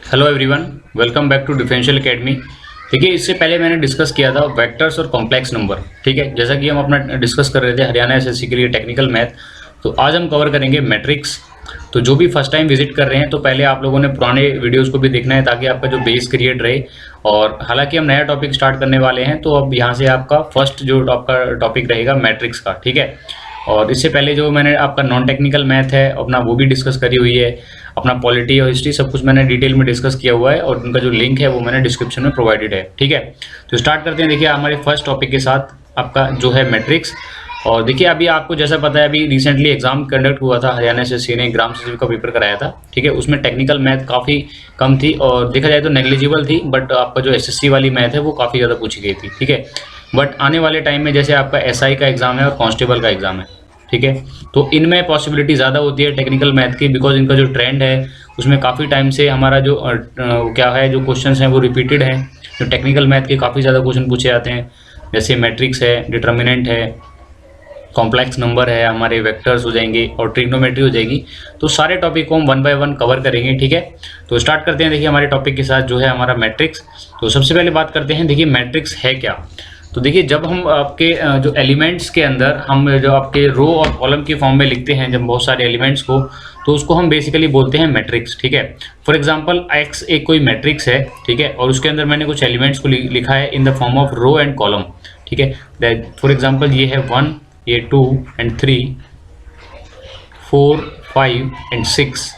Hello everyone, welcome back to Differential Academy. देखिए, इससे पहले मैंने डिस्कस किया था वेक्टर्स और कॉम्प्लेक्स नंबर। ठीक है, जैसा कि हम अपना डिस्कस कर रहे थे हरियाणा एसएससी के लिए टेक्निकल मैथ, तो आज हम कवर करेंगे मैट्रिक्स। तो जो भी फर्स्ट टाइम विजिट कर रहे हैं तो पहले आप लोगों ने पुराने वीडियोस को भी देखना है ताकि आपका जो बेस क्रिएट रहे। और हालांकि हम नया टॉपिक स्टार्ट करने वाले हैं, तो अब यहाँ से आपका फर्स्ट जो आपका टॉपिक रहेगा मैट्रिक्स का। ठीक है, और इससे पहले जो मैंने आपका नॉन टेक्निकल मैथ है अपना, वो भी डिस्कस करी हुई है। अपना पॉलिटी और हिस्ट्री सब कुछ मैंने डिटेल में डिस्कस किया हुआ है और उनका जो लिंक है वो मैंने डिस्क्रिप्शन में प्रोवाइडेड है। ठीक है, तो स्टार्ट करते हैं। देखिए, हमारे फर्स्ट टॉपिक के साथ आपका जो है मैट्रिक्स। और देखिए, अभी आपको जैसा पता है, अभी रिसेंटली एग्जाम कंडक्ट हुआ था, हरियाणा एसएससी ने ग्राम सचिव का पेपर कराया था। ठीक है, उसमें टेक्निकल मैथ काफ़ी कम थी और देखा जाए तो नेग्लिजिबल थी, बट आपका जो एसएससी वाली मैथ है वो काफ़ी ज़्यादा पूछी गई थी। ठीक है, बट आने वाले टाइम में जैसे आपका एसआई का एग्ज़ाम है और कांस्टेबल का एग्ज़ाम है, ठीक है, तो इनमें पॉसिबिलिटी ज़्यादा होती है टेक्निकल मैथ की, बिकॉज इनका जो ट्रेंड है उसमें काफ़ी टाइम से हमारा जो क्या है, जो क्वेश्चंस हैं वो रिपीटेड हैं। जो टेक्निकल मैथ के काफ़ी ज़्यादा क्वेश्चन पूछे जाते हैं, जैसे मैट्रिक्स है, डिटर्मिनेंट है, कॉम्प्लेक्स नंबर है, हमारे वेक्टर्स हो जाएंगे और ट्रिग्नोमेट्री हो जाएगी। तो सारे टॉपिक को हम वन बाय वन कवर करेंगे। ठीक है, तो स्टार्ट करते हैं। देखिए, हमारे टॉपिक के साथ जो है हमारा मैट्रिक्स। तो सबसे पहले बात करते हैं, देखिए मैट्रिक्स है क्या। तो देखिए, जब हम आपके जो एलिमेंट्स के अंदर हम जो आपके रो और कॉलम के फॉर्म में लिखते हैं जब बहुत सारे एलिमेंट्स को, तो उसको हम बेसिकली बोलते हैं मैट्रिक्स। ठीक है, फॉर एग्जांपल एक्स एक कोई मैट्रिक्स है, ठीक है, और उसके अंदर मैंने कुछ एलिमेंट्स को लिखा है in the form of row and column. ठीक है, फॉर एग्जांपल ये है 1, ये 2 एंड 3, 4, 5 एंड 6।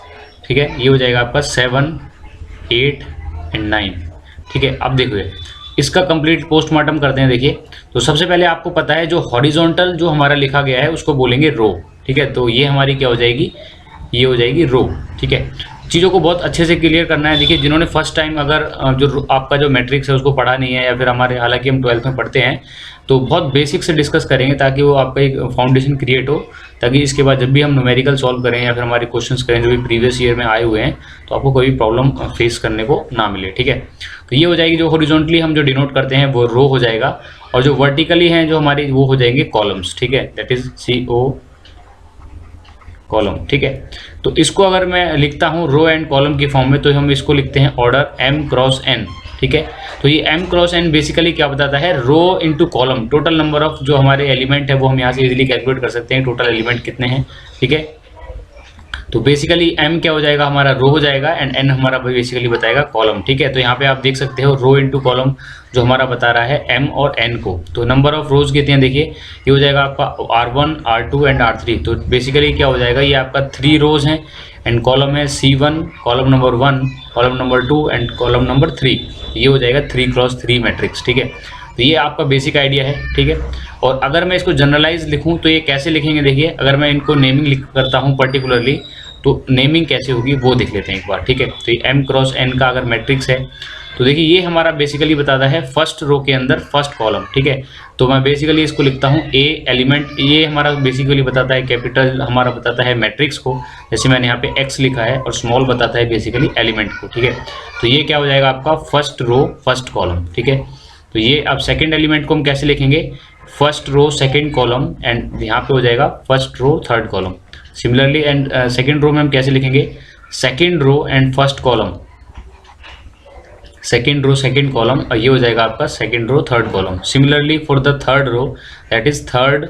ठीक है, ये हो जाएगा आपका 7, 8 एंड 9। ठीक है, अब देखिए इसका कंप्लीट पोस्टमार्टम करते हैं। देखिए, तो सबसे पहले आपको पता है जो हॉरिजॉन्टल जो हमारा लिखा गया है उसको बोलेंगे रो। ठीक है, तो ये हमारी क्या हो जाएगी, ये हो जाएगी रो। ठीक है, चीज़ों को बहुत अच्छे से क्लियर करना है। देखिए, जिन्होंने फर्स्ट टाइम अगर जो आपका जो मैट्रिक्स है उसको पढ़ा नहीं है, या फिर हमारे हालांकि हम 12th में पढ़ते हैं, तो बहुत बेसिक से डिस्कस करेंगे ताकि वो आपका एक फाउंडेशन क्रिएट हो, ताकि इसके बाद जब भी हम न्यूमेरिकल सॉल्व करें या फिर हमारे क्वेश्चंस करें जो भी प्रीवियस ईयर में आए हुए हैं, तो आपको कोई भी प्रॉब्लम फेस करने को ना मिले। ठीक है, तो ये हो जाएगी जो हॉरिजॉन्टली हम जो डिनोट करते हैं वो रो हो जाएगा, और जो वर्टिकली हैं जो हमारी वो हो जाएंगे कॉलम्स। ठीक है, दैट इज CO कॉलम। ठीक है, तो इसको अगर मैं लिखता हूँ रो एंड कॉलम की फॉर्म में, तो हम इसको लिखते हैं ऑर्डर m क्रॉस n। ठीक है, तो ये m क्रॉस n बेसिकली क्या बताता है, row into column, total number of जो हमारे एलिमेंट है वो हम यहाँ से इजीली कैलकुलेट कर सकते हैं, टोटल एलिमेंट कितने हैं। ठीक है, तो बेसिकली m क्या हो जाएगा, हमारा रो हो जाएगा, एंड n हमारा बेसिकली बताएगा कॉलम। ठीक है, तो यहाँ पे आप देख सकते हो रो इनटू कॉलम जो हमारा बता रहा है m और n को। तो नंबर ऑफ रोज कितने हैं, देखिए ये हो जाएगा आपका R1, R2 एंड R3। तो बेसिकली क्या हो जाएगा, ये आपका 3 रोज हैं, एंड कॉलम है C1, column number 1, column number 2 and column number 3। ये हो जाएगा 3 क्रॉस 3 मैट्रिक्स। ठीक है, तो ये आपका बेसिक आइडिया है। ठीक है, और अगर मैं इसको जनरलाइज लिखूं तो ये कैसे लिखेंगे, देखिए अगर मैं इनको नेमिंग करता हूं पर्टिकुलरली, तो नेमिंग कैसे होगी वो देख लेते हैं एक बार। ठीक है, तो ये m क्रॉस n का अगर मैट्रिक्स है, तो देखिए ये हमारा बेसिकली बताता है फर्स्ट रो के अंदर फर्स्ट कॉलम। ठीक है, तो मैं बेसिकली इसको लिखता हूँ a एलिमेंट, ये हमारा बेसिकली बताता है कैपिटल, हमारा बताता है मैट्रिक्स को, जैसे मैंने यहाँ पे x लिखा है, और स्मॉल बताता है बेसिकली एलिमेंट को। ठीक है, तो ये क्या हो जाएगा आपका फर्स्ट रो फर्स्ट कॉलम। ठीक है, तो ये अब सेकेंड एलिमेंट को हम कैसे लिखेंगे, first row second column, and यहाँ पे हो जाएगा first row third column. Similarly and second row में हम कैसे लिखेंगे, second row and first column, second row second column, और ये हो जाएगा आपका second row third column. Similarly for the third row, that is third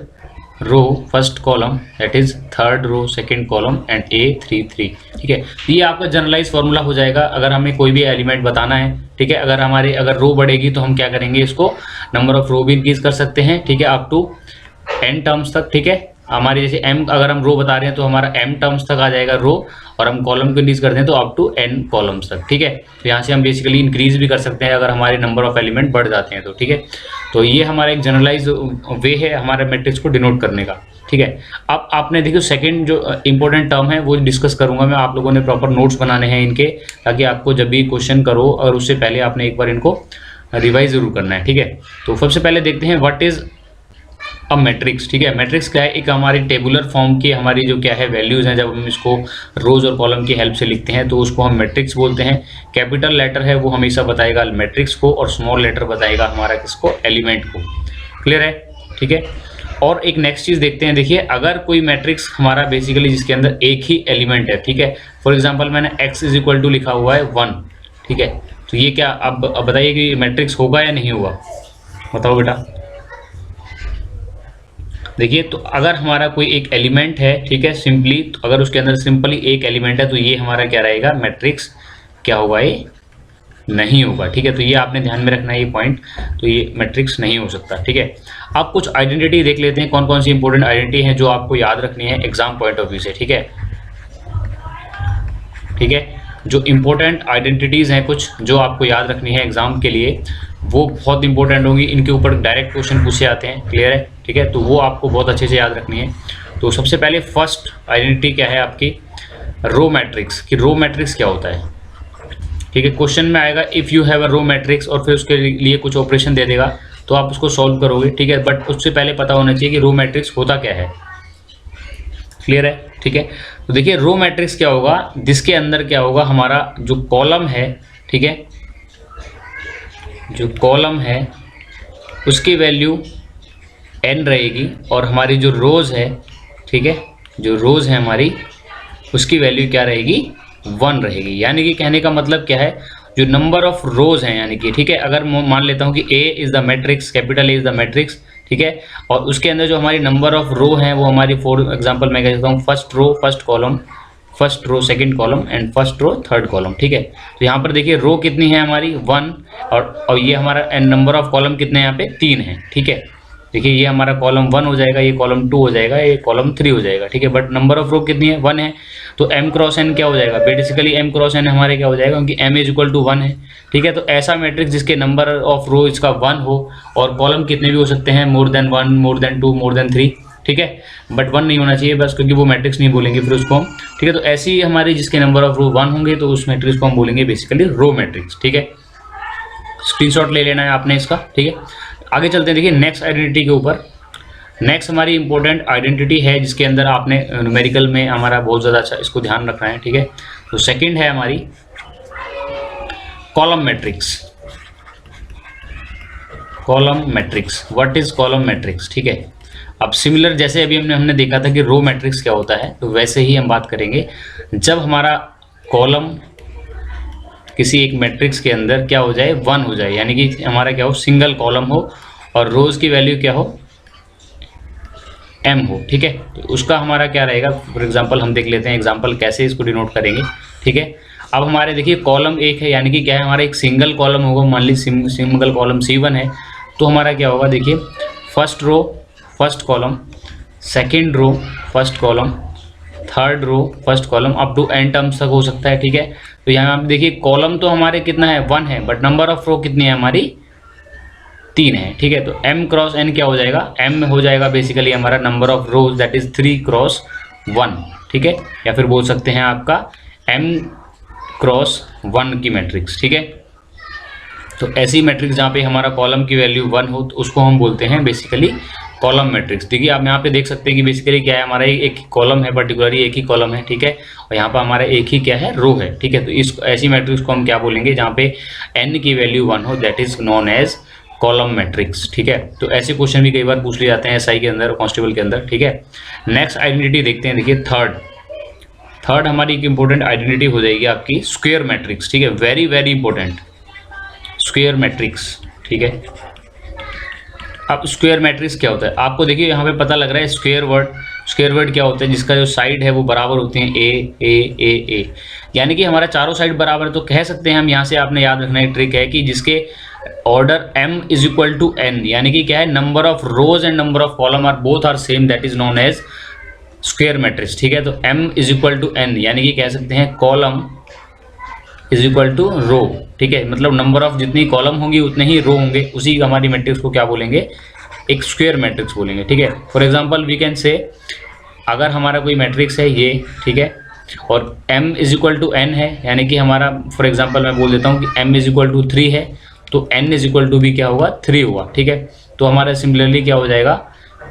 row first column, that is third row second column, and A33। ठीक है, तो ये आपका जनरलाइज फॉर्मूला हो जाएगा अगर हमें कोई भी एलिमेंट बताना है। ठीक है, अगर रो बढ़ेगी तो हम क्या करेंगे, इसको नंबर ऑफ रो भी इंक्रीज कर सकते हैं। ठीक है, अप टू n टर्म्स तक। ठीक है, हमारी जैसे m अगर हम रो बता रहे हैं तो हमारा m टर्म्स तक आ जाएगा रो, और हम कॉलम को इंक्रीज करते हैं तो अप टू n कॉलम्स तक। ठीक है, तो यहाँ से हम बेसिकली इंक्रीज भी कर सकते हैं अगर हमारे नंबर ऑफ एलिमेंट बढ़ जाते हैं तो। ठीक है, तो ये हमारा एक जनरलाइज वे है हमारे मैट्रिक्स को डिनोट करने का। ठीक है, अब आपने देखिए सेकंड जो इंपॉर्टेंट टर्म है वो डिस्कस करूंगा मैं, आप लोगों ने प्रॉपर नोट्स बनाने हैं इनके, ताकि आपको जब भी क्वेश्चन करो और उससे पहले आपने एक बार इनको रिवाइज जरूर करना है। ठीक है, तो सबसे पहले देखते हैं व्हाट इज अब मैट्रिक्स। ठीक है, मैट्रिक्स क्या है, एक हमारी टेबुलर फॉर्म की हमारी जो क्या है वैल्यूज हैं, जब हम इसको रोज और कॉलम की हेल्प से लिखते हैं तो उसको हम मैट्रिक्स बोलते हैं। कैपिटल लेटर है वो हमेशा बताएगा मैट्रिक्स को, और स्मॉल लेटर बताएगा हमारा किसको, एलिमेंट को। क्लियर है। ठीक है, और एक नेक्स्ट चीज देखते हैं। देखिए, अगर कोई मैट्रिक्स हमारा बेसिकली जिसके अंदर एक ही एलिमेंट है, ठीक है, फॉर एग्जांपल मैंने x इज इक्वल टू लिखा हुआ है 1, ठीक है। तो ये क्या अब बताइए कि मैट्रिक्स होगा या नहीं होगा, बताओ बेटा। देखिए तो अगर हमारा कोई एक एलिमेंट है, ठीक है, सिंपली, तो अगर उसके अंदर सिंपली एक एलिमेंट है तो ये हमारा क्या रहेगा, मैट्रिक्स क्या होगा, ये नहीं होगा, ठीक है। तो ये आपने ध्यान में रखना है ये पॉइंट, तो ये मैट्रिक्स नहीं हो सकता, ठीक है। अब कुछ आइडेंटिटी देख लेते हैं, कौन कौन सी इंपॉर्टेंट आइडेंटिटी है जो आपको याद रखनी है एग्जाम पॉइंट ऑफ व्यू से, ठीक है। ठीक है, जो इंपॉर्टेंट आइडेंटिटीज़ हैं कुछ जो आपको याद रखनी है एग्जाम के लिए, वो बहुत इंपॉर्टेंट होंगी, इनके ऊपर डायरेक्ट क्वेश्चन पूछे जाते हैं, क्लियर है, ठीक है। तो वो आपको बहुत अच्छे से याद रखनी है। तो सबसे पहले फर्स्ट आइडेंटिटी क्या है आपकी, रो मैट्रिक्स, कि रो मैट्रिक्स क्या होता है, ठीक है। क्वेश्चन में आएगा if you have a row matrix और फिर उसके लिए कुछ ऑपरेशन दे देगा तो आप उसको सॉल्व करोगे, ठीक है। बट उससे पहले पता होना चाहिए कि रो मैट्रिक्स होता क्या है, क्लियर है, ठीक है। तो देखिए रो मैट्रिक्स क्या होगा, जिसके अंदर क्या होगा, हमारा जो कॉलम है, ठीक है, जो कॉलम है उसकी वैल्यू n रहेगी और हमारी जो रोज़ है, ठीक है, जो रोज़ है हमारी उसकी वैल्यू क्या रहेगी, 1 रहेगी। यानी कि कहने का मतलब क्या है, जो नंबर ऑफ रोज़ हैं, यानी कि ठीक है, अगर मान लेता हूँ कि A is the matrix, capital A is the matrix, ठीक है, और उसके अंदर जो हमारी नंबर ऑफ रो हैं वो हमारी, फॉर एग्जांपल मैं कह सकता हूँ first row first column, first row second column and first row third column, ठीक है। तो यहाँ पर देखिए रो कितनी है हमारी 1, और ये हमारा नंबर ऑफ कॉलम कितने हैं यहाँ पे 3 है, ठीक है। देखिए ये हमारा कॉलम 1 हो जाएगा, ये कॉलम 2 हो जाएगा, ये कॉलम 3 हो जाएगा, ठीक है। बट नंबर ऑफ रो कितनी है, 1 है, तो m क्रॉस n क्या हो जाएगा, बेसिकली m क्रॉस n हमारे क्या हो जाएगा, क्योंकि m इज इक्वल टू 1 है, ठीक है। तो ऐसा मैट्रिक्स जिसके नंबर ऑफ रो इसका 1 हो और कॉलम कितने भी हो सकते हैं, more than 1, more than 2, more than 3, ठीक है, बट 1 नहीं होना चाहिए बस, क्योंकि वो मैट्रिक्स नहीं बोलेंगे फिर उसको हम, ठीक है। तो ऐसी हमारी जिसके नंबर ऑफ रो 1 होंगे तो उस मैट्रिक्स को हम बोलेंगे बेसिकली रो मैट्रिक्स, ठीक है। स्क्रीनशॉट ले लेना है आपने इसका, ठीक है। आगे चलते हैं, देखिए नेक्स्ट आइडेंटिटी के ऊपर। नेक्स्ट हमारी इंपॉर्टेंट आइडेंटिटी है जिसके अंदर आपने न्यूमेरिकल में हमारा बहुत ज़्यादा अच्छा इसको ध्यान रखना है, ठीक है। तो सेकंड है हमारी column matrix. Column matrix, what is column matrix, ठीक है। अब सिमिलर जैसे अभी हमने देखा था कि रो मैट्रिक्स क्या होता है, तो वैसे ही हम बात करेंगे जब हमारा कॉलम किसी एक मैट्रिक्स के अंदर क्या हो जाए, 1 हो जाए, यानी कि हमारा क्या हो, सिंगल कॉलम हो और रोज की वैल्यू क्या हो, m हो, ठीक है। तो उसका हमारा क्या रहेगा, फॉर एग्जांपल हम देख लेते हैं एग्जांपल कैसे इसको डिनोट करेंगे, ठीक है। अब हमारे देखिए कॉलम एक है, यानी कि क्या है, हमारा एक सिंगल कॉलम होगा, मान लीजिए सिंगल कॉलम C1 है, तो हमारा क्या होगा, देखिए first row first column, second row first column, third row first column, up to n terms तक हो सकता है, ठीक है। तो यहाँ पे देखिए कॉलम तो हमारे कितना है, 1 है, बट नंबर ऑफ रो कितनी है हमारी, 3 है, ठीक है। तो m क्रॉस n क्या हो जाएगा, m हो जाएगा बेसिकली हमारा number of rose, that is 3 cross 1, ठीक है, या फिर बोल सकते हैं आपका m क्रॉस 1 की मैट्रिक्स, ठीक है। तो ऐसी मैट्रिक्स जहाँ पे हमारा कॉलम की वैल्यू 1 हो तो उसको हम बोलते हैं बेसिकली कॉलम मैट्रिक्स। देखिए आप यहाँ पे देख सकते हैं कि बेसिकली क्या है, हमारा एक ही कॉलम है, पर्टिकुलरली एक ही कॉलम है, ठीक है, और यहाँ पर हमारा एक ही क्या है, रो है, ठीक है। तो इस ऐसी मैट्रिक्स को हम क्या बोलेंगे, जहाँ पे n की वैल्यू 1 हो, that is known as column matrix, ठीक है। तो ऐसे क्वेश्चन भी कई बार पूछ लिए जाते हैं SI के अंदर, कांस्टेबल के अंदर, ठीक है। नेक्स्ट आइडेंटिटी देखते हैं, देखिए थर्ड हमारी एक इंपॉर्टेंट आइडेंटिटी हो जाएगी आपकी स्क्वायर मैट्रिक्स, ठीक है, very very important square matrix, ठीक है। अब स्क्वायर मैट्रिक्स क्या होता है, आपको देखिए यहाँ पे पता लग रहा है स्क्वायर वर्ड क्या होता है, जिसका जो साइड है वो बराबर होती है ए, यानी कि हमारा चारों साइड बराबर है। तो कह सकते हैं हम, यहाँ से आपने याद रखना एक ट्रिक है कि जिसके order m is equal to n, यानी कि क्या है, number of rows and number of column are both are same, that is known as square matrix, ठीक है। तो m is equal to n, यानी कि कह सकते हैं column is equal to row, ठीक है, मतलब नंबर ऑफ जितनी कॉलम होंगी उतने ही रो होंगे, उसी हमारी मैट्रिक्स को क्या बोलेंगे, एक स्क्वायर मैट्रिक्स बोलेंगे, ठीक है। For example we can say, अगर हमारा कोई मैट्रिक्स है ये, ठीक है, और m is equal to n है, यानी कि हमारा फॉर एग्जांपल मैं बोल देता हूँ कि m इज इक्वल टू 3 है, तो n इज इक्वल टू भी क्या होगा, 3 होगा, ठीक है। तो हमारा सिमिलरली क्या हो जाएगा,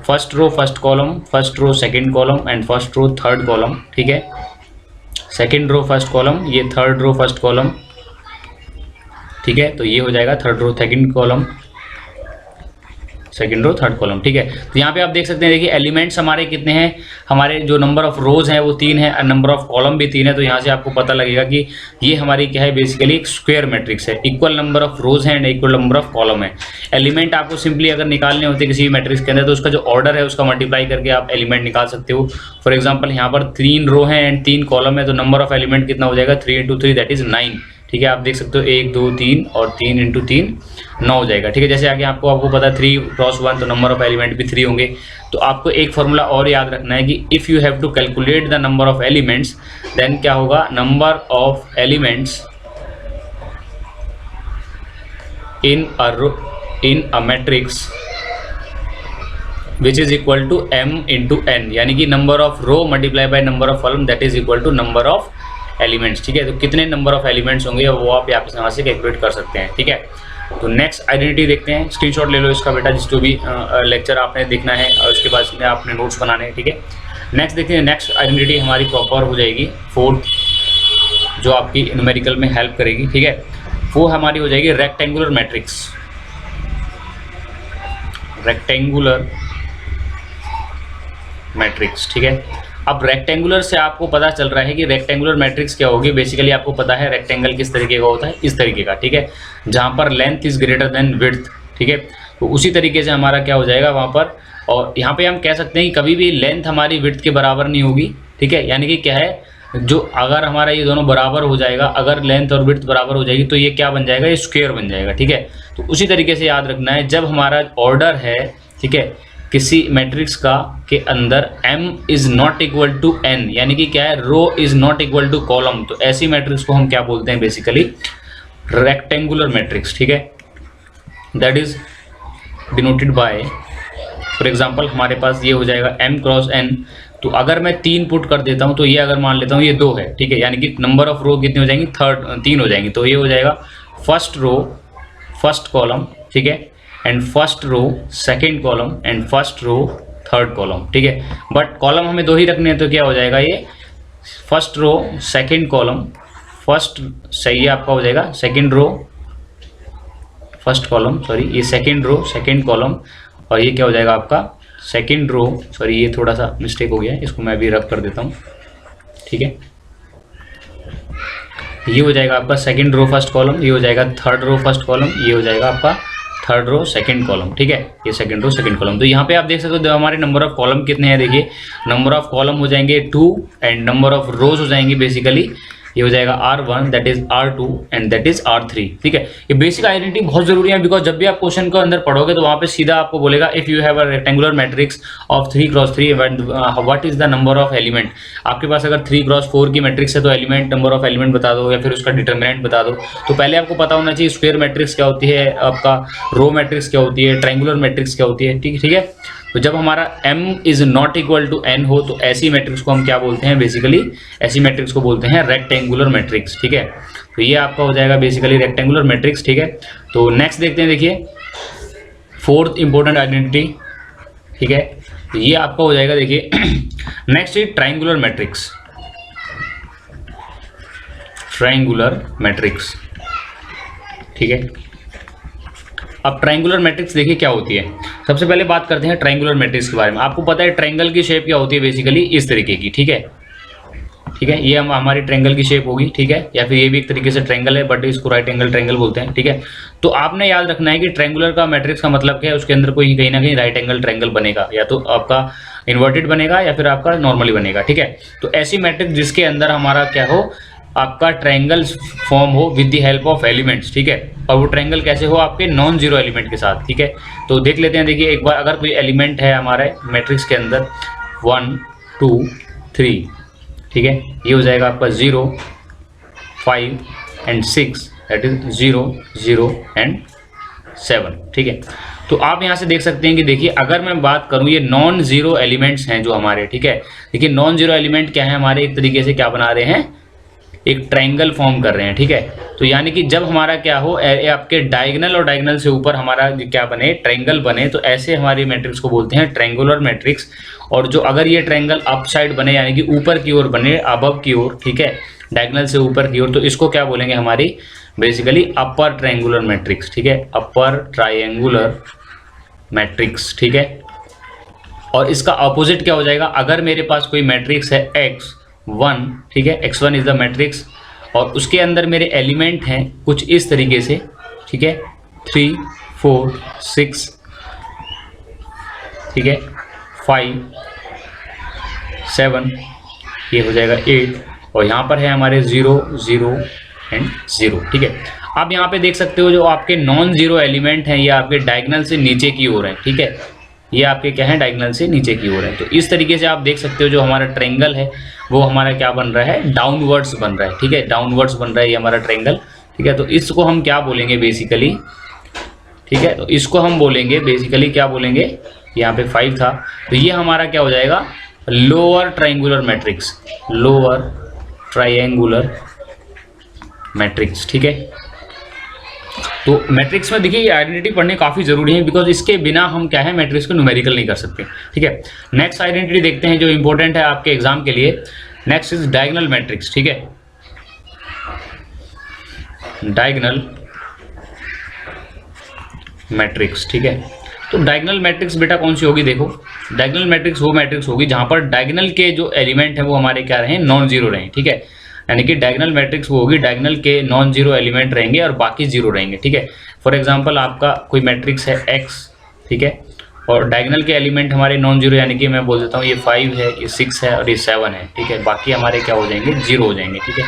first row first column, first row second column and first row third column, ठीक है। सेकेंड रो फर्स्ट कॉलम, ये थर्ड रो फर्स्ट कॉलम, ठीक है। तो ये हो जाएगा third row second column, second row third column, ठीक है। तो यहाँ पे आप देख सकते हैं, देखिए एलिमेंट्स हमारे कितने हैं, हमारे जो नंबर ऑफ रोज हैं वो 3 है और नंबर ऑफ कॉलम भी 3 है। तो यहाँ से आपको पता लगेगा कि ये हमारी क्या है, बेसिकली एक स्क्वायर मैट्रिक्स है। इक्वल नंबर ऑफ रोज है and equal number of column है। एलिमेंट आपको सिंपली अगर निकालने होते किसी भी मैट्रिक्स के अंदर तो उसका जो ऑर्डर है उसका मल्टीप्लाई करके आप एलिमेंट निकाल सकते हो। फॉर एग्जाम्पल यहाँ पर 3 रो है एंड 3 कॉलम है, तो नंबर ऑफ एलिमेंट कितना हो जाएगा, 3 × 3 दैट इज 9, ठीक है। आप देख सकते हो 1 2 3 और 3 × 3 9 हो जाएगा, ठीक है। जैसे आगे आपको पता है 3 × 1 तो नंबर ऑफ एलिमेंट भी 3 होंगे। तो आपको एक फॉर्मूला और याद रखना है कि if you have to calculate the number of elements then क्या होगा, number of elements in a matrix which is equal to m × n, यानी कि number of row multiply by number of column that is equal to number of elements, ठीक है। तो कितने number of elements होंगे वो आप यहाँ से कैलकुलेट कर सकते हैं, ठीक है। तो नेक्स्ट आइडेंटिटी देखते हैं, स्क्रीनशॉट ले लो इसका बेटा, जिसको भी लेक्चर आपने देखना है और उसके बाद इसमें आपने नोट्स बनाने हैं, ठीक है। नेक्स्ट देखते हैं, नेक्स्ट आइडेंटिटी हमारी प्रॉपर हो जाएगी फोर्थ, जो आपकी न्यूमेरिकल में हेल्प करेगी, ठीक है। वो हमारी हो जाएगी रेक्टेंगुलर मैट्रिक्स, रेक्टेंगुलर मैट्रिक्स, ठीक है। अब रेक्टेंगुलर से आपको पता चल रहा है कि रेक्टेंगुलर मैट्रिक्स क्या होगी। बेसिकली आपको पता है रेक्टेंगल किस तरीके का होता है, इस तरीके का, ठीक है, जहाँ पर length is greater than width, ठीक है। तो उसी तरीके से हमारा क्या हो जाएगा वहाँ पर, और यहाँ पे हम कह सकते हैं कि कभी भी लेंथ हमारी विड्थ के बराबर नहीं होगी, ठीक है। यानी कि क्या है, जो अगर हमारा ये दोनों बराबर हो जाएगा, अगर लेंथ और विड्थ बराबर हो जाएगी तो ये क्या बन जाएगा, ये स्क्वायर बन जाएगा, ठीक है। तो उसी तरीके से याद रखना है, जब हमारा ऑर्डर है, ठीक है, किसी मैट्रिक्स का के अंदर m is not equal to n, यानी कि क्या है, row is not equal to column, तो ऐसी मैट्रिक्स को हम क्या बोलते हैं, बेसिकली रेक्टेंगुलर मैट्रिक्स, ठीक है। That is denoted by, for example हमारे पास ये हो जाएगा m × n। तो अगर मैं 3 पुट कर देता हूँ तो ये अगर मान लेता हूँ ये 2 है, ठीक है, यानी कि नंबर ऑफ रो कितनी हो जाएंगी, 3 हो जाएंगी। तो ये हो जाएगा फर्स्ट रो फर्स्ट कॉलम, ठीक है, and first row second column and first row third column, ठीक है। बट कॉलम हमें 2 ही रखने हैं, तो क्या हो जाएगा, ये first row second column first, सही है, आपका हो जाएगा second row first column, sorry ये सेकेंड रो सेकेंड कॉलम, और ये क्या हो जाएगा आपका सेकेंड रो, सॉरी ये थोड़ा सा मिस्टेक हो गया है, इसको मैं अभी रब कर देता हूँ, ठीक है। ये हो जाएगा आपका सेकेंड रो फर्स्ट कॉलम, ये हो जाएगा थर्ड रो फर्स्ट कॉलम, ये हो जाएगा आपका थर्ड रो सेकंड कॉलम, ठीक है, ये सेकंड रो सेकंड कॉलम। तो यहाँ पे आप देख सकते हो हमारे नंबर ऑफ कॉलम कितने हैं, देखिए नंबर ऑफ कॉलम हो जाएंगे 2 एंड नंबर ऑफ रोज हो जाएंगे बेसिकली, ये हो जाएगा R1 that is R2 and that is R3, ठीक है। ये बेसिक आइडेंटिटी बहुत जरूरी है, बिकॉज जब भी आप क्वेश्चन को अंदर पढ़ोगे तो वहाँ पे सीधा आपको बोलेगा if you have a rectangular matrix of 3 × 3 what is the number of element. आपके पास अगर 3 × 4 की मैट्रिक्स है तो एलिमेंट नंबर ऑफ एलिमेंट बता दो या फिर उसका डिटर्मिनेंट बता दो। तो पहले आपको पता होना चाहिए स्क्वायर मैट्रिक्स क्या होती है, आपका रो मैट्रिक्स क्या होती है, ट्रायंगुलर मैट्रिक्स क्या होती है, ठीक है। तो जब हमारा m is not equal to n हो तो ऐसी मैट्रिक्स को हम क्या बोलते हैं, बेसिकली ऐसी मैट्रिक्स को बोलते हैं रेक्टेंगुलर मैट्रिक्स, ठीक है। तो ये आपका हो जाएगा बेसिकली रेक्टेंगुलर मैट्रिक्स, ठीक है। तो नेक्स्ट देखते हैं, देखिए फोर्थ इंपॉर्टेंट आइडेंटिटी, ठीक है। तो ये आपका हो जाएगा, देखिए next is triangular matrix, triangular matrix, ठीक है। अब ट्रायंगुलर मैट्रिक्स देखिए क्या होती है। सबसे पहले बात करते हैं ट्रायंगुलर मैट्रिक्स के बारे में। आपको पता है ट्रायंगल की शेप क्या होती है, बेसिकली इस तरीके की, ठीक है, ठीक है। ये हमारी ट्रायंगल की शेप होगी, ठीक है, या फिर ये भी एक तरीके से ट्रायंगल है बट इसको राइट एंगल ट्रायंगल बोलते हैं, ठीक है। तो आपने याद रखना है कि ट्रायंगुलर का मैट्रिक्स का मतलब क्या है, उसके अंदर कोई कहीं ना कहीं राइट एंगल ट्रायंगल बनेगा, या तो आपका इन्वर्टेड बनेगा या फिर आपका नॉर्मली बनेगा, ठीक है। तो ऐसी मैट्रिक्स जिसके अंदर हमारा क्या हो, आपका ट्रायंगल फॉर्म हो with the help of elements, ठीक है। और वो ट्रायंगल कैसे हो, आपके नॉन जीरो एलिमेंट के साथ, ठीक है। तो देख लेते हैं, देखिए एक बार अगर कोई एलिमेंट है हमारे मैट्रिक्स के अंदर 1 2 3, ठीक है, ये हो जाएगा आपका 0 5 एंड 6 दैट इज 0 0 एंड 7, ठीक है। तो आप यहाँ से देख सकते हैं कि देखिए अगर मैं बात करूँ, ये नॉन जीरो एलिमेंट्स हैं जो हमारे, ठीक है। देखिए नॉन जीरो एलिमेंट क्या है हमारे, एक तरीके से क्या बना रहे हैं, एक ट्रायंगल फॉर्म कर रहे हैं, ठीक है। तो यानी कि जब हमारा क्या हो, आपके डायगोनल और डायगोनल से ऊपर हमारा क्या बने, ट्रायंगल बने, तो ऐसे हमारी मैट्रिक्स को बोलते हैं ट्रायंगुलर मैट्रिक्स। और जो अगर ये ट्रायंगल अप साइड बने, यानी कि ऊपर की ओर बने, अबव की ओर, ठीक है, डायगोनल से ऊपर की ओर, तो इसको क्या बोलेंगे, हमारी बेसिकली अपर ट्रायंगुलर मैट्रिक्स, ठीक है, अपर ट्रायंगुलर मैट्रिक्स, ठीक है। और इसका अपोजिट क्या हो जाएगा, अगर मेरे पास कोई मैट्रिक्स है x1, ठीक है, x1 इज द मैट्रिक्स और उसके अंदर मेरे एलिमेंट हैं कुछ इस तरीके से, ठीक है, 3 4 6, ठीक है, 5 7, ये हो जाएगा 8 और यहाँ पर है हमारे 0 0 एंड 0, ठीक है। आप यहाँ पे देख सकते हो जो आपके नॉन जीरो एलिमेंट हैं ये आपके डायगोनल से नीचे की ओर है, ठीक है, ये आपके क्या है, डायगोनल से नीचे की ओर है। तो इस तरीके से आप देख सकते हो जो हमारा ट्रायंगल है वो हमारा क्या बन रहा है, डाउनवर्ड्स बन रहा है, ठीक है, डाउनवर्ड्स बन रहा है ये हमारा ट्रायंगल, ठीक है। तो इसको हम क्या बोलेंगे बेसिकली, ठीक है, तो इसको हम बोलेंगे बेसिकली क्या बोलेंगे, यहाँ पे 5 था तो ये हमारा क्या हो जाएगा, lower triangular matrix, lower triangular matrix, ठीक है। तो मैट्रिक्स में देखिए ये आइडेंटिटी पढ़ने काफ़ी जरूरी है बिकॉज इसके बिना हम क्या है मैट्रिक्स को न्यूमेरिकल नहीं कर सकते, ठीक है। नेक्स्ट आइडेंटिटी देखते हैं जो इंपॉर्टेंट है आपके एग्जाम के लिए। नेक्स्ट इज डायगोनल मैट्रिक्स, ठीक है, डायगोनल मैट्रिक्स, ठीक है। तो डायगोनल मैट्रिक्स बेटा कौन सी होगी, देखो डायगोनल मैट्रिक्स वो मैट्रिक्स होगी जहां पर डायगोनल के जो एलिमेंट है वो हमारे क्या रहे, नॉन जीरो रहे, ठीक है। यानी कि डायगोनल मैट्रिक्स वो होगी डायगोनल के नॉन जीरो एलिमेंट रहेंगे और बाकी जीरो रहेंगे, ठीक है। फॉर एग्जांपल आपका कोई मैट्रिक्स है x, ठीक है, और डायगोनल के एलिमेंट हमारे नॉन जीरो यानी कि मैं बोल देता हूँ ये 5 है, ये 6 है और ये 7 है, ठीक है, बाकी हमारे क्या हो जाएंगे, जीरो हो जाएंगे, ठीक है।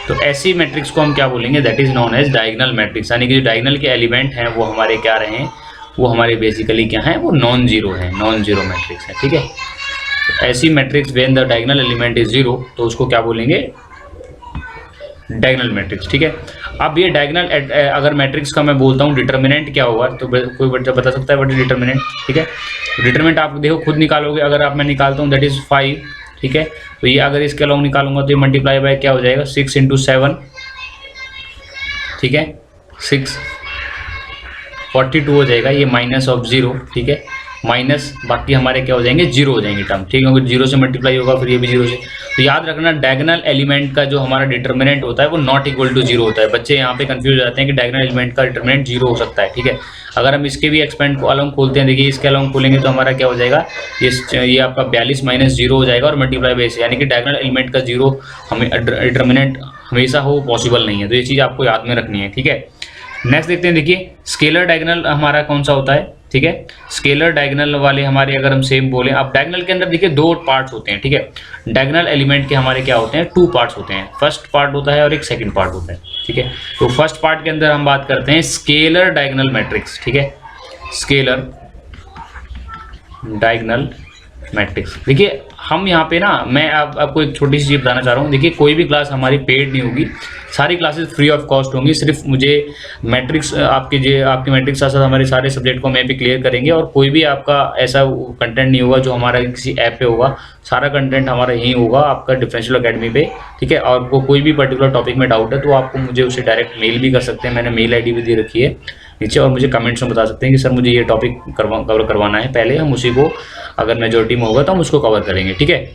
तो ऐसी मैट्रिक्स को हम क्या बोलेंगे, that is known as diagonal matrix, यानी कि जो डायगोनल के एलिमेंट हैं वो हमारे क्या रहे हैं, वो हमारे बेसिकली क्या है, वो नॉन जीरो है, नॉन जीरो मैट्रिक्स है, ठीक है। तो ऐसी matrix when the diagonal element is zero तो उसको क्या बोलेंगे, डायगोनल मैट्रिक्स, ठीक है। अब ये डायगोनल अगर मैट्रिक्स का मैं बोलता हूँ डिटर्मिनेंट क्या होगा तो कोई बच्चा बता सकता है बट डिटर्मिनेंट, ठीक है। डिटर्मिनेंट आप देखो खुद निकालोगे, अगर आप मैं निकालता हूँ दैट इज 5, ठीक है। तो ये अगर इसके अलॉन्ग निकालूंगा तो ये मल्टीप्लाई बाय क्या हो जाएगा, 6 × 7, ठीक है, 6 42 हो जाएगा, ये माइनस ऑफ 0, ठीक है, माइनस बाकी हमारे क्या हो जाएंगे, जीरो हो जाएंगे टर्म, ठीक है, क्योंकि जीरो से मल्टीप्लाई होगा फिर ये भी जीरो से। तो याद रखना डायगोनल एलिमेंट का जो हमारा डिटर्मिनेंट होता है वो नॉट इक्वल टू जीरो होता है। बच्चे यहाँ पे कंफ्यूज हो जाते हैं कि डायगोनल एलिमेंट का डिटर्मिनेंट जीरो हो सकता है, ठीक है। अगर हम इसके भी एक्सपेंड को अलॉन्ग खोलते हैं, देखिए इसके अलॉन्ग खोलेंगे तो हमारा क्या हो जाएगा, ये आपका 42 माइनस जीरो हो जाएगा और मल्टीप्लाई बाय से, यानी कि डायगोनल एलिमेंट का जीरो हमें डिटर्मिनेंट हमेशा हो पॉसिबल नहीं है, तो ये चीज़ आपको याद में रखनी है, ठीक है। नेक्स्ट देखते हैं, देखिए स्केलर डायगोनल हमारा कौन सा होता है, ठीक है। स्केलर डायगोनल वाले हमारे अगर हम सेम बोलें, अब डायगोनल के अंदर देखिए दो पार्ट्स होते हैं, ठीक है। डायगोनल एलिमेंट के हमारे क्या होते हैं, 2 पार्ट्स होते हैं, फर्स्ट पार्ट होता है और एक सेकंड पार्ट होता है, ठीक है। तो फर्स्ट पार्ट के अंदर हम बात करते हैं स्केलर डायगोनल मैट्रिक्स, ठीक है, स्केलर डायगोनल मैट्रिक्स। देखिए हम यहाँ पे ना मैं आपको एक छोटी सी चीज़ बताना चाह रहा हूँ, देखिए कोई भी क्लास हमारी पेड नहीं होगी, सारी क्लासेस फ्री ऑफ कॉस्ट होंगी, सिर्फ मुझे मैट्रिक्स आपके मैट्रिक्स साथ साथ हमारे सारे सब्जेक्ट को मैं भी क्लियर करेंगे और कोई भी आपका ऐसा कंटेंट नहीं होगा जो हमारा किसी ऐप पे होगा, सारा कंटेंट हमारा यहीं होगा आपका डिफरेंशियल एकेडमी पे, ठीक है। और आपको कोई भी पर्टिकुलर टॉपिक में डाउट है तो आपको मुझे उसे डायरेक्ट मेल भी कर सकते हैं, मैंने मेल ID भी दे रखी है नीचे, और मुझे कमेंट्स में बता सकते हैं कि सर मुझे ये टॉपिक कवर करवाना है, पहले हम उसी को अगर मेजॉरिटी में होगा तो हम उसको कवर करेंगे, ठीक है।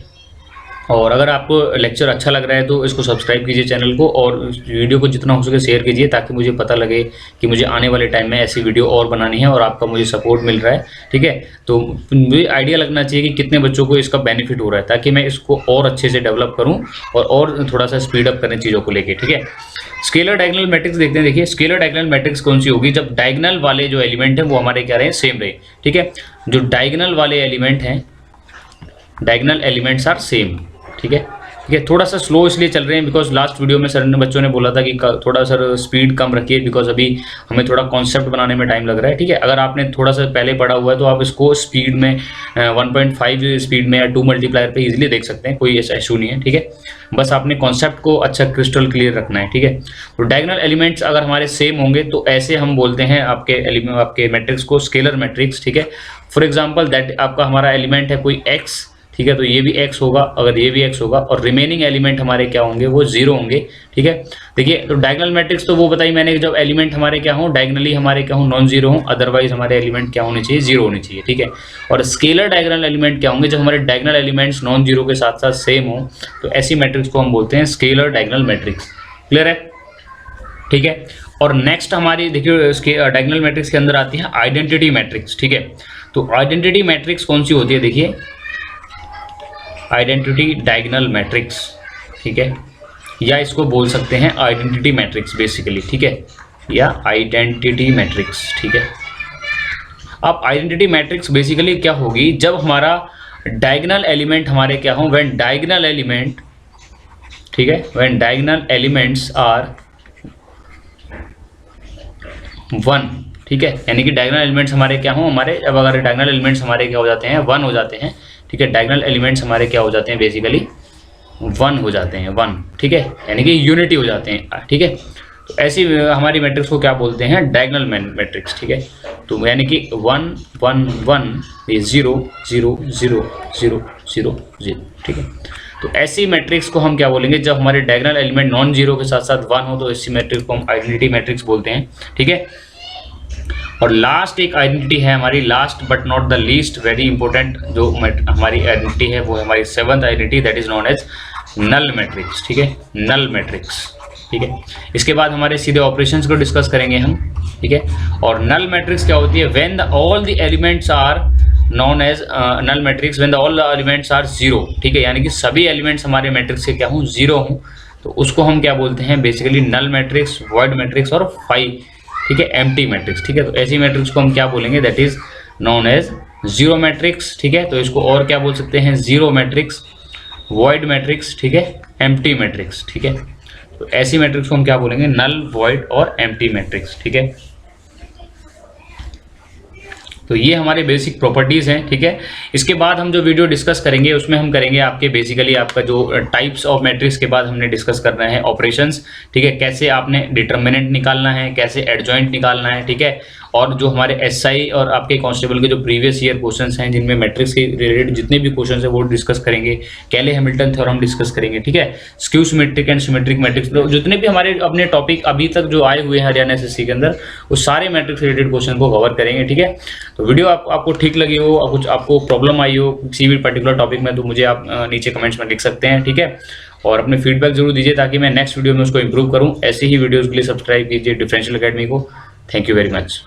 और अगर आपको लेक्चर अच्छा लग रहा है तो इसको सब्सक्राइब कीजिए चैनल को और वीडियो को जितना हो सके शेयर कीजिए ताकि मुझे पता लगे कि मुझे आने वाले टाइम में ऐसी वीडियो और बनानी है और आपका मुझे सपोर्ट मिल रहा है, ठीक है। तो मुझे आइडिया लगना चाहिए कि कितने बच्चों को इसका बेनिफिट हो रहा है ताकि मैं इसको और अच्छे से डेवलप करूँ और थोड़ा सा स्पीड अप करें चीज़ों को लेकर, ठीक है। स्केलर डायगोनल मैट्रिक्स देखते हैं, देखिए स्केलर डायगोनल मैट्रिक्स कौन सी होगी, जब डायगोनल वाले जो एलिमेंट हैं वो हमारे क्या रहे, सेम रहे, ठीक है। जो डायगोनल वाले एलिमेंट हैं, डायगोनल एलिमेंट्स आर सेम, ठीक है, ठीक है। थोड़ा सा स्लो इसलिए चल रहे हैं बिकॉज लास्ट वीडियो में सर ने बच्चों ने बोला था कि थोड़ा सर स्पीड कम रखिए बिकॉज अभी हमें थोड़ा कॉन्सेप्ट बनाने में टाइम लग रहा है, ठीक है। अगर आपने थोड़ा सा पहले पढ़ा हुआ है तो आप इसको स्पीड में 1.5 स्पीड में या 2 मल्टीप्लायर पे इजीली देख सकते हैं, कोई ऐसा इशू नहीं है, ठीक है। बस आपने कॉन्सेप्ट को अच्छा क्रिस्टल क्लियर रखना है, ठीक है। तो डायगोनल एलिमेंट्स अगर हमारे सेम होंगे तो ऐसे हम बोलते हैं आपके मैट्रिक्स को स्केलर मैट्रिक्स, ठीक है। फॉर एग्जाम्पल दैट आपका हमारा एलिमेंट है कोई x, ठीक है, तो ये भी x होगा, अगर ये भी x होगा और रिमेनिंग एलिमेंट हमारे क्या होंगे, वो 0 होंगे, ठीक है। देखिए तो डायगोनल मैट्रिक्स तो वो बताई मैंने कि जब एलिमेंट हमारे क्या हो, डायगोनली हमारे क्या हो, नॉन जीरो हो, अदरवाइज हमारे एलिमेंट क्या होने चाहिए, 0 होने चाहिए, ठीक है। और स्केलर डायगोनल एलिमेंट क्या होंगे, जब हमारे डायगोनल एलिमेंट्स नॉन जीरो के साथ साथ सेम हो तो ऐसी मैट्रिक्स को हम बोलते हैं स्केलर डायगोनल मैट्रिक्स। क्लियर है? ठीक है। और नेक्स्ट हमारी देखिए इसके डायगोनल मैट्रिक्स के अंदर आती है आइडेंटिटी मैट्रिक्स, ठीक है। तो आइडेंटिटी मैट्रिक्स कौन सी होती है, देखिए आइडेंटिटी डायगोनल मैट्रिक्स, ठीक है, या इसको बोल सकते हैं आइडेंटिटी मैट्रिक्स बेसिकली, ठीक है, या आइडेंटिटी मैट्रिक्स, ठीक है। अब आइडेंटिटी मैट्रिक्स बेसिकली क्या होगी, जब हमारा डायगोनल एलिमेंट हमारे क्या हो, व्हेन डायगोनल एलिमेंट, ठीक है, व्हेन डायगोनल एलिमेंट्स आर 1, ठीक है, यानी कि डायगोनल एलिमेंट्स हमारे क्या हो, हमारे अब अगर डायगोनल एलिमेंट्स हमारे क्या हो जाते हैं, 1 हो जाते हैं, ठीक है, डायगोनल एलिमेंट्स हमारे क्या हो जाते हैं, बेसिकली 1 हो जाते हैं, 1, ठीक है, यानी कि यूनिटी हो जाते हैं, ठीक है। तो ऐसी हमारी मैट्रिक्स को क्या बोलते हैं, डायगोनल मैट्रिक्स, ठीक है। तो यानी कि 1 1 1 ये 0 0 0 0 0 0, ठीक है। तो ऐसी मैट्रिक्स को हम क्या बोलेंगे, जब हमारे डायगोनल एलिमेंट नॉन जीरो के साथ साथ 1 हो, तो ऐसी मैट्रिक्स को हम आइडेंटिटी मैट्रिक्स बोलते हैं, ठीक है। और लास्ट एक आइडेंटिटी है हमारी, last but not the least very important जो हमारी आइडेंटिटी है, वो है हमारी 7th identity, that is known as null matrix, ठीक है, नल मैट्रिक्स, ठीक है। इसके बाद हमारे सीधे ऑपरेशंस को डिस्कस करेंगे हम, ठीक है। और नल मैट्रिक्स क्या होती है, when the all the elements are known as null matrix when the all the elements are 0, ठीक है, यानी कि सभी एलिमेंट्स हमारे मैट्रिक्स के क्या हूँ, 0 हूँ, तो उसको हम क्या बोलते हैं, basically null matrix, void matrix और फाई, ठीक है, एम्प्टी मैट्रिक्स, ठीक है। तो ऐसी मैट्रिक्स को हम क्या बोलेंगे, that is known as zero matrix, ठीक है। तो इसको और क्या बोल सकते हैं, जीरो मैट्रिक्स, वॉइड मैट्रिक्स, ठीक है, एम्प्टी मैट्रिक्स, ठीक है। तो ऐसी मैट्रिक्स को हम क्या बोलेंगे, नल, वॉइड और एम्प्टी मैट्रिक्स, ठीक है। तो ये हमारे बेसिक प्रॉपर्टीज़ हैं, ठीक है। इसके बाद हम जो वीडियो डिस्कस करेंगे उसमें हम करेंगे आपके बेसिकली आपका जो टाइप्स ऑफ मैट्रिक्स के बाद हमने डिस्कस करना है ऑपरेशंस, ठीक है, कैसे आपने डिटर्मिनेंट निकालना है, कैसे एडजॉइंट निकालना है, ठीक है। और जो हमारे एसआई और आपके कांस्टेबल के जो प्रीवियस ईयर क्वेश्चंस हैं, जिनमें मैट्रिक्स के रिलेटेड जितने भी क्वेश्चंस हैं वो डिस्कस करेंगे, कैले हैमिल्टन थ्योरम डिस्कस करेंगे, ठीक है, skew symmetric and symmetric matrix, तो जितने भी हमारे अपने टॉपिक अभी तक जो आए हुए हैं हरियाणा एसएससी के अंदर, वो सारे मैट्रिक्स रिलेटेड क्वेश्चन को कवर करेंगे, ठीक है। तो वीडियो आपको ठीक लगी हो और कुछ आपको प्रॉब्लम आई हो किसी भी पर्टिकुलर टॉपिक में, तो मुझे आप नीचे कमेंट्स में लिख सकते हैं, ठीक है। और अपने फीडबैक जरूर दीजिए ताकि मैं नेक्स्ट वीडियो में उसको इंप्रूव करूँ। ऐसे ही वीडियोज़ के लिए सब्सक्राइब कीजिए डिफरेंशियल अकेडमी को। Thank you very much.